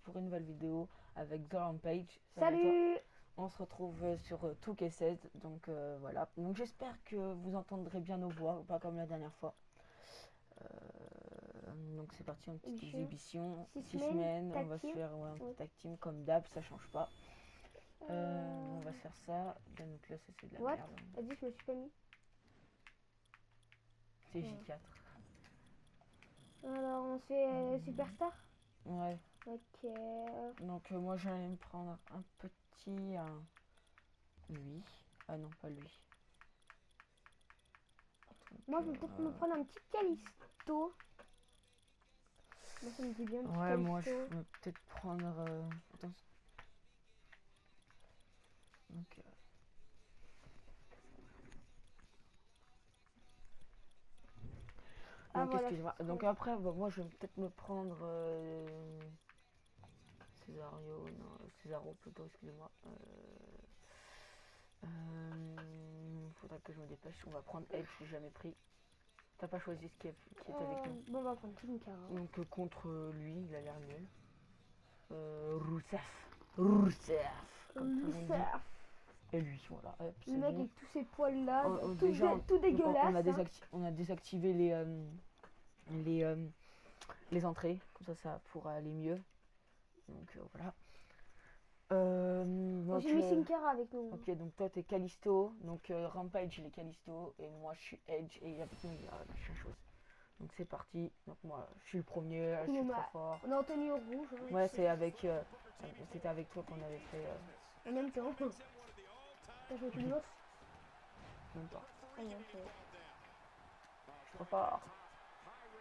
pour une nouvelle vidéo avec The Rampage. Salut! On se retrouve sur 2K16, donc voilà. Donc j'espère que vous entendrez bien nos voix, pas comme la dernière fois. Donc c'est parti, une petite exhibition. 6 semaines, on va se faire un petit tag team comme d'hab, ça change pas. On va se faire ça. Donc là, c'est de la merde. Vas-y, je me suis pas mis. C'est J4. Alors, on se fait Superstar? Ouais. Ok. Donc moi, j'allais me prendre un petit... lui. Ah non, pas lui. Moi, je vais peut-être me prendre un petit Callisto. Moi, ça me dit bien un petit Callisto. Moi, je vais peut-être prendre... Attends. Donc... Donc, voilà, excuse-moi. Donc après, moi, je vais peut-être me prendre... Césario, non, Césaro plutôt, excusez-moi. Faudrait que je me dépêche. On va prendre Edge, je l'ai jamais pris. T'as pas choisi ce qui est avec nous. Bon, on va prendre Team Cara. Donc contre lui, il a l'air nul. Rousseff. Rousseff. Et lui, voilà. Hop, le mec bon. avec tous ces poils là, tout dégueulasse. On a désactivé les entrées, comme ça pourra aller mieux. Donc voilà. J'ai mis Sin Cara avec nous. Ok, donc toi t'es Callisto, donc Rampage il est Callisto, et moi je suis Edge, et avec nous il y a machin chose. Donc c'est parti, donc moi je suis le premier, je suis trop fort. On a Anthony au rouge. Ouais, c'est avec, c'était avec toi qu'on avait fait... En même temps. T'as joué une autre? Même pas. Ah non, je suis trop fort.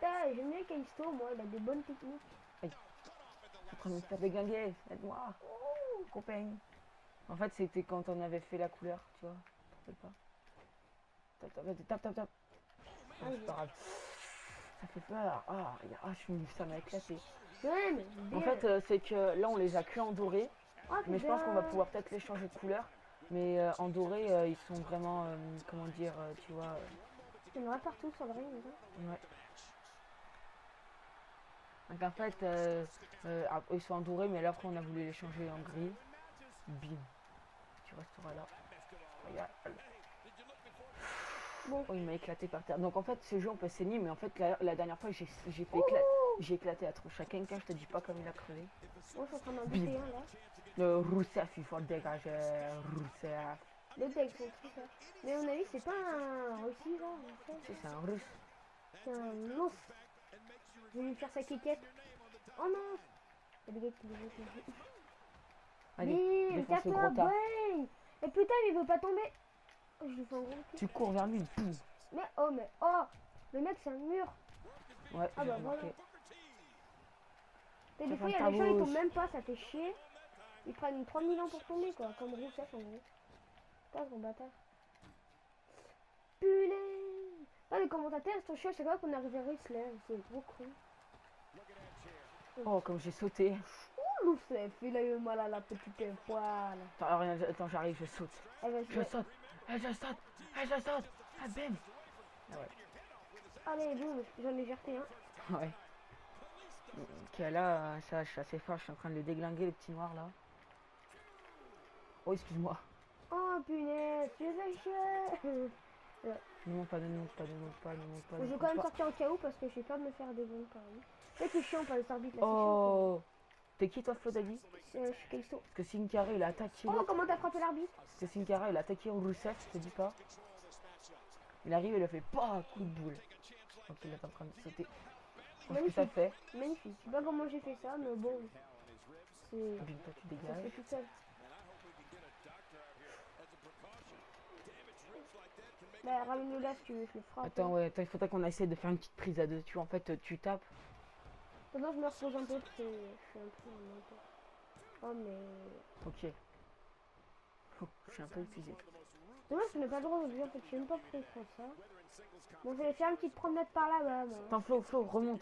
J'aime bien Callisto, moi, il a des bonnes techniques. Aïe. Je suis en train de me faire déglinguer, aide-moi. Copain. En fait c'était quand on avait fait la couleur, tu vois, je te rappelle pas. Tape. Ah, c'est pas grave. Ça fait peur. Ça m'a éclaté. Ouais, mais en fait, c'est que là, on les a que en doré. Mais je pense qu'on va pouvoir peut-être les changer de couleur. Mais en doré, ils sont vraiment, comment dire, tu vois. Il y en aura partout sur le ring. Ouais. Donc en fait, ils sont en doré, mais là, après, on a voulu les changer en gris. Bim. Tu resteras là. Regarde. Bon. Oh, il m'a éclaté par terre. Donc en fait, ce jeu, on peut saigner, mais en fait, la dernière fois, j'ai éclaté à trop. Chacun, je te dis pas comme il a crevé. Moi, je suis en train d'en buter un là. Le Rousseff, il faut le dégager. Rousseff. Le deck, c'est tout ça. Mais à mon avis, c'est pas un Russie là. Si, c'est un russe. C'est un ouf. Je vais lui faire sa quiquette. Oh non! Il y a des gars qui le Allez, défonce le gros tas. Et putain, il veut pas tomber. Oh, je lui fais un gros coup. Tu cours vers lui, boum. Mais le mec c'est un mur. Ouais, ah bah voilà. Et des fois, il y a des gens ils tombent même pas, ça fait chier. Ils prennent 3000 ans pour tomber quoi, comme Rousseff en gros. Putain, gros bâtard. Putain. Ah, les commentateurs ils sont chauds, je sais pas qu'on arrive à Ritzler, c'est trop con. Oh, comme j'ai sauté. Ouh, Rousseff, il a eu mal à la petite poêle. Attends, j'arrive, je saute. Je saute. Ah, bam. Ah ouais. Allez, boum, j'en ai jeté un. Ouais. Ok, là, ça, je suis assez fort, je suis en train de le déglinguer, le petit noir là. Oh, excuse-moi. Oh punaise, tu es chier. Ne monte pas. Je vais quand même sortir en KO parce que j'ai peur de me faire des bombes quand même. C'est que chiant par les arbitres là. Oh, t'es qui toi, Flo, t'as dit? Je suis Callisto. Parce que Sin Cara il a attaqué. Oh, comment t'as frappé l'arbitre? Parce que Sin Cara il a attaqué Rousseff, je te dis pas. Il arrive, il a fait pas coup de boule. Donc il est en train de sauter. Qu'est-ce que ça fait? Magnifique. Je sais pas comment j'ai fait ça, mais bon. C'est. Bim, toi tu dégages. Ça fait tout seul. Bah, ramène-le là si tu veux, je le frappe. Attends, ouais, il faudrait qu'on essaie de faire une petite prise à deux. Tu vois, en fait, tu tapes. Maintenant, je me repose un peu parce que je suis un peu en même temps. Oh, mais. Ok. Je suis un peu épuisé. Dommage, je n'ai pas le droit de dire, en fait, je sais même pas pourquoi ils font ça. Bon, je vais faire une petite promenade par là-bas. Attends, Flo, remonte.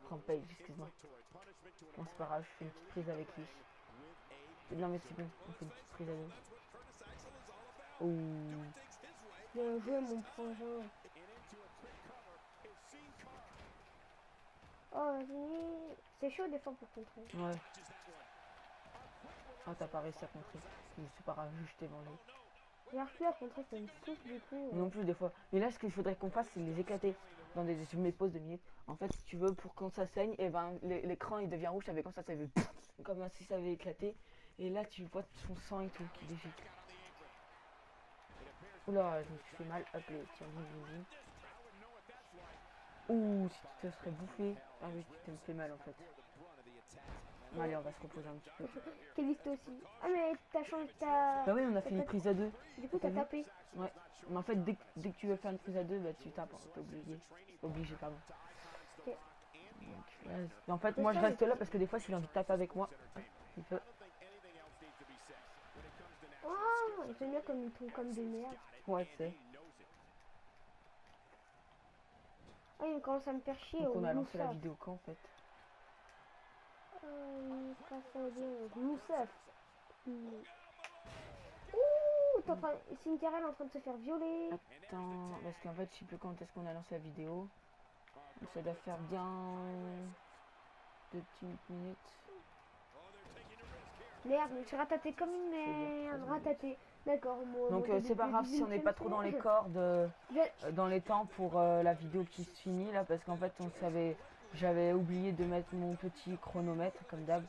Rampage, excuse-moi. Bon, c'est pas grave, je fais une petite prise avec lui. Non, mais c'est bon, on fait une petite prise à deux. Ouh. Bien joué, mon frangin. Oh, c'est chaud des fois pour contrer. Ouais. Ah, t'as pas réussi à contrer. Mais c'est pas grave, je t'ai mangé. J'arrive plus à contrer, ça me souffle du coup. Non plus, des fois. Mais là, ce qu'il faudrait qu'on fasse, c'est les éclater dans sur mes pauses de minutes. En fait, si tu veux, pour quand ça saigne, et ben, l'écran il devient rouge, avec quand ça fait comme si ça avait éclaté. Et là, tu vois son sang et tout qui défile. Oula, je me suis fait mal. Hop, tiens, bing. Ouh, si tu te serais bouffé. Ah oui, tu t'es fait mal en fait. Allez, on va se reposer un petit peu. Callisto aussi. Ah, mais t'as changé ta. Bah oui, on a fait une prise à deux. Du coup, t'as tapé. Ouais. Mais en fait, dès que tu veux faire une prise à deux, bah tu tapes. Hein. T'es obligé. Obligé, pardon. Ok. Donc, en fait, moi je reste là parce que des fois, s'il a envie de taper avec moi, il peut. Oh, il fait bien comme ils tombent comme des merdes. Ouais, tu sais. Ah, il commence à me faire chier. Donc on a lancé la vidéo quand en fait. Youssef. Ouh, Cinderella est en train de se faire violer. Attends, parce qu'en fait, je sais plus quand est-ce qu'on a lancé la vidéo. Donc, ça doit faire bien 2 petites minutes. Merde, mais tu rataté comme une merde. Rataté. D'accord, moi. Donc c'est pas grave si on n'est pas trop dans les cordes, dans les temps pour la vidéo qui se finit là, parce qu'en fait j'avais oublié de mettre mon petit chronomètre comme d'hab.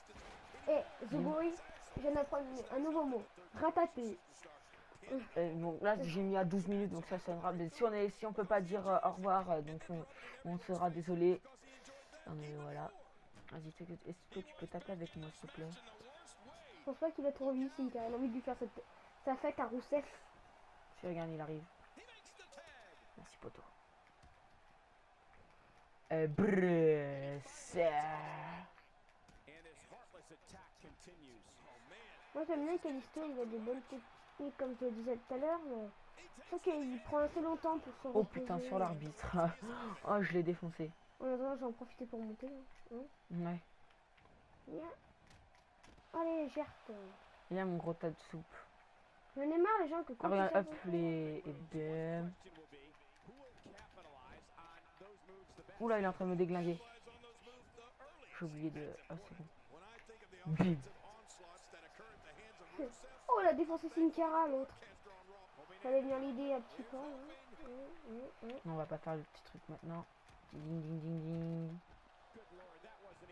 Eh, Zogori, je viens d'apprendre un nouveau mot. Rataté. Bon, là j'ai mis à 12 minutes, donc ça sonnera. Mais si on peut pas dire au revoir, donc on sera désolé. Non mais voilà. Vas-y, est-ce que tu peux taper avec moi s'il te plaît? Je pense pas qu'il a trop envie, il a envie de lui faire sa fête à Roussef. Si regarde, il arrive. Merci poto. Moi j'aime bien Callisto, il a des bonnes techniques comme je le disais tout à l'heure, mais je trouve qu'il prend assez longtemps pour se Oh putain, sur l'arbitre. Oh, je l'ai défoncé. En attendant, j'en profiter pour monter. Hein. Ouais. Yeah. Allez, gerte. Il y a mon gros tas de soupe. J'en ai marre les gens que quand regarde, hop, les... Oula, il est en train de me déglinguer. J'ai oublié de... Ah, c'est bon. Bim. Oh, il a défoncé Sincara, l'autre. Fallait bien l'aider un petit peu. Non, on va pas faire le petit truc maintenant. Ding, ding, ding, ding.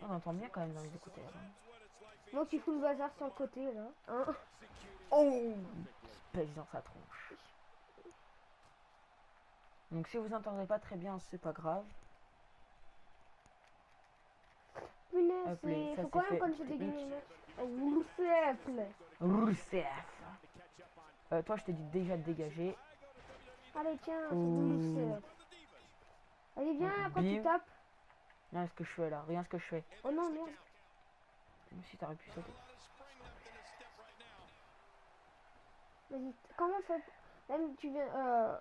On entend bien quand même dans les écouteurs. Hein. Donc il fout le bazar sur le côté, là. Hein. Oh, pèse dans sa tronche. Donc si vous entendez pas très bien, c'est pas grave. Punaise, faut quand même qu'on se dégaine. Roussef. Toi, je t'ai dit déjà de dégager. Allez, tiens, c'est allez, viens, après tu tapes. Rien ce que je fais là, rien ce que je fais. Oh non, merde. Si t'aurais pu sauter. Vas-y, comment on fait? Même tu viens,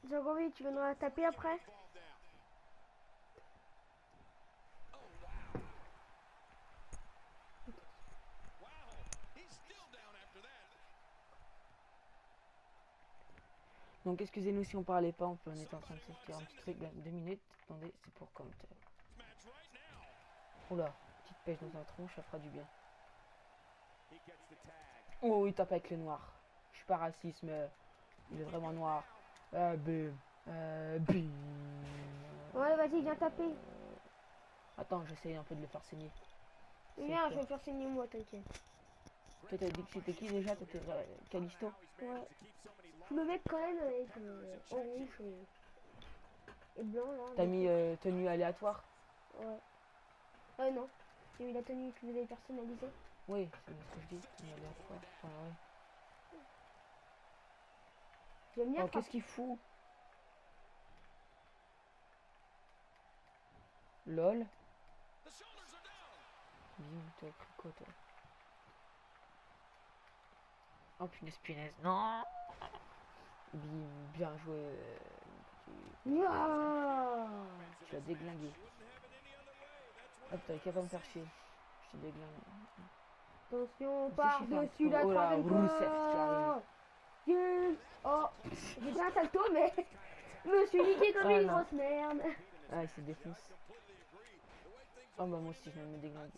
Zagovi, tu viendras taper après? Donc excusez-nous si on parlait pas, on était en train de se faire un petit truc, 2 minutes. Attendez, c'est pour commenter. Oula, petite pêche dans sa tronche, ça fera du bien. Oh, il tape avec les noirs. Je suis pas raciste, mais il est vraiment noir. Bim. Bim. Ouais, vas-y, viens taper. Attends, j'essaye un peu de le faire saigner. Viens, je vais faire saigner moi, t'inquiète. Toi, t'as dit que c'était qui déjà? T'étais Callisto? Ouais. Le mec quand même avec orange et blanc là. T'as mis tenue aléatoire? Ouais. Non. J'ai mis la tenue que vous avez personnalisée. Oui, c'est ce que je dis, tenue aléatoire. Enfin, ouais. J'aime bien. Oh, qu'est-ce qu'il fout? LOL. Bim, t'as pris quoi toi? Oh punaise, non. Bim, bien joué. Tu l'as déglingué. Hop, t'avais qu'à pas me faire chier. Je te déglingue. Attention, par-dessus la trajectoire. Yes. Oh, j'ai bien un salto, mais je me suis niqué comme une grosse merde. Ah, il se défonce. Oh bah moi aussi je vais me déglinguer.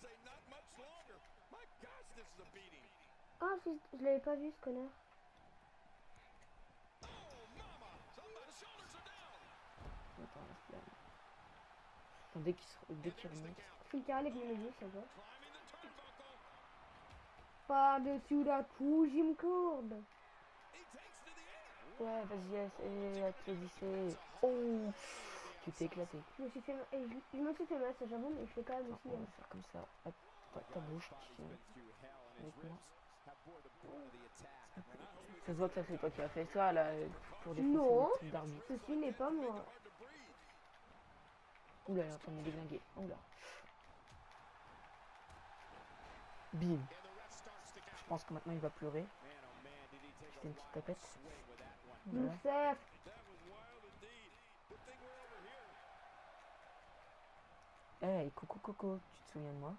Ah, je l'avais pas vu ce connard. Attends, là. Attends, dès qu'il remonte. Sin Cara avec mes yeux, ça va. Par-dessus la troisième corde. Ouais, vas-y, et applaudissez. Oh, tu t'es éclaté. Je me suis fait mal, je me suis fait mal, ça j'avoue, mais je fais quand même aussi. On va faire comme ça. Hop, ta bouche qui vient avec moi. Ça se voit que ça c'est toi qui as fait ça là pour défoncer Non, le truc d'arbitre. ceci n'est pas moi. Oula, il est en train de me déglinguer. Oula. Bim. Je pense que maintenant il va pleurer. C'était une petite tapette. Voilà. Youssef. Hey, coucou Coco, tu te souviens de moi?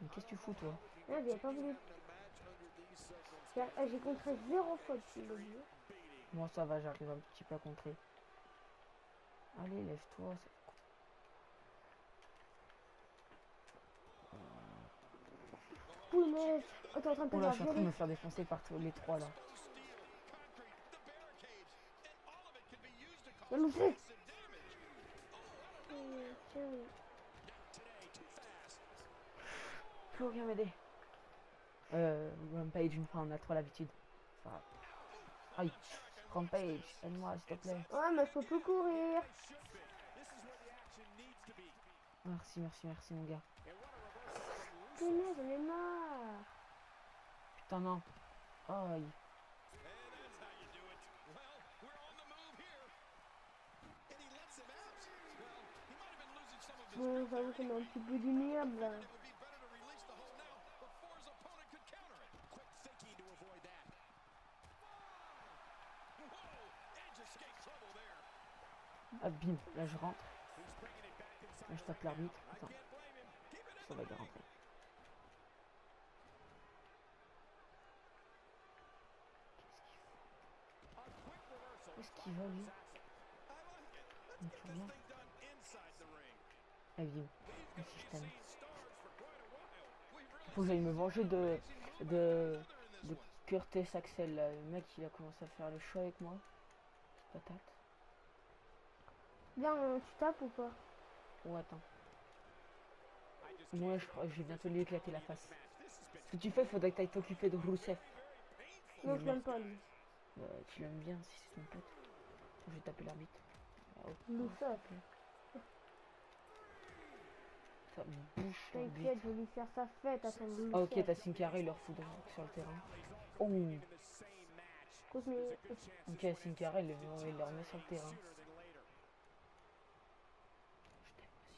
Mais qu'est-ce que tu fous toi? Ah, il a pas voulu. J'ai contré 0 fois depuis le début. Moi ça va, j'arrive un petit peu à contrer. Allez, lève-toi. Punaise. Oh, t'es en train de te Oh là, je faire suis en train de violer. me faire défoncer par tous les trois là. Il y a Youssef. Faut rien m'aider. Rampage, une fois, on a trop l'habitude. Enfin, aïe. Rampage, aide-moi s'il te plaît. Ouais, mais je peux plus courir. Merci, merci, merci mon gars. Punaise, j'en ai marre. Putain non. Aïe. Bon, j'avoue qu'on a un petit peu du merde là. Ah bim, là je rentre. Là je tape l'arbitre. Attends. Ça va y rentrer. Qu'est-ce qu'il va lui? Il fait rien. Ah bim. Merci je t'aime. Faut que j'aille me venger de Curtis Axel là. Le mec il a commencé à faire le show avec moi. Patate. Bien, tu tapes ou pas? Oh attends. Moi je crois que je vais bientôt lui éclater la face. Ce que tu fais, faudrait que tu ailles t'occuper de Rousseff. Non, je l'aime pas lui. Tu l'aimes bien si c'est ton pote. Je vais taper l'arbitre. Ah, oh, Youssef. ça me bouche T'inquiète, l'arbitre. je vais lui faire sa fête à son Youssef. Ah ok, t'as Sin Cara, il leur fout sur le terrain. Oh. Continue. Ok, Sin Cara, il le remet sur le terrain.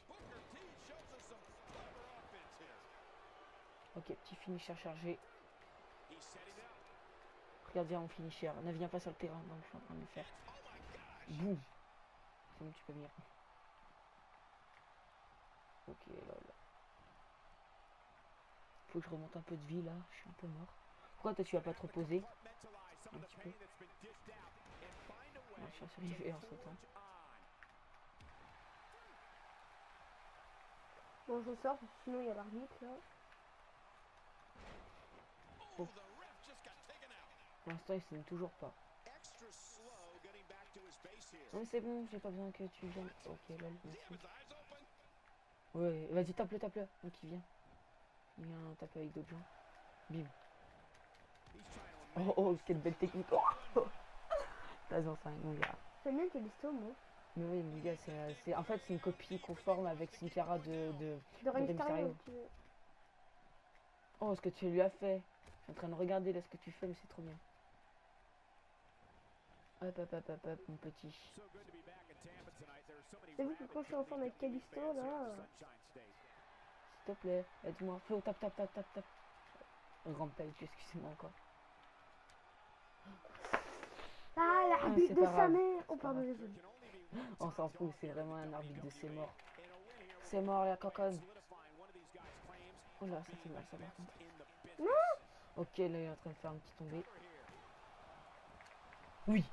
Je t'aime aussi. Ok, petit finisher chargé. Regarde bien mon finisher. Ne viens pas sur le terrain, donc je suis en train de le faire. Boum. C'est bon, tu peux venir. Ok, là. Faut que je remonte un peu de vie là, je suis un peu mort. Pourquoi toi tu vas pas te reposer? Un petit peu. Non, je suis arrivé en sautant. Bon, je sors, sinon il y a l'arbitre là. Oh. Pour l'instant il signe toujours pas. Non mais c'est bon, j'ai pas besoin que tu viennes. Ok lol, merci. Ouais, vas-y tape-le. Donc il vient. Il vient taper avec d'autres gens. Bim. Oh, quelle belle technique. Oh. T'as 5 mon gars. J'aime bien Callisto, moi. Mais oui mon gars, en fait c'est une copie conforme avec Sin Cara de Rey Rey Mysterio, Mysterio. tu veux. Oh ce que tu lui as fait. Je suis en train de regarder là ce que tu fais mais c'est trop bien. Hop, mon petit. T'as vu que quand je suis en forme avec Callisto là. S'il te plaît, aide-moi. Flo, tape. Rampage, excusez-moi encore. Ah, l'arbitre c'est de pas sa grave. mère. Oh, C'est pas pardon, grave. désolé. On s'en fout, c'est vraiment un arbitre de c'est mort. C'est mort la coconne. Oh là, ça fait mal ça par contre. Non. Ok, là il est en train de faire un petit tombé. Oui,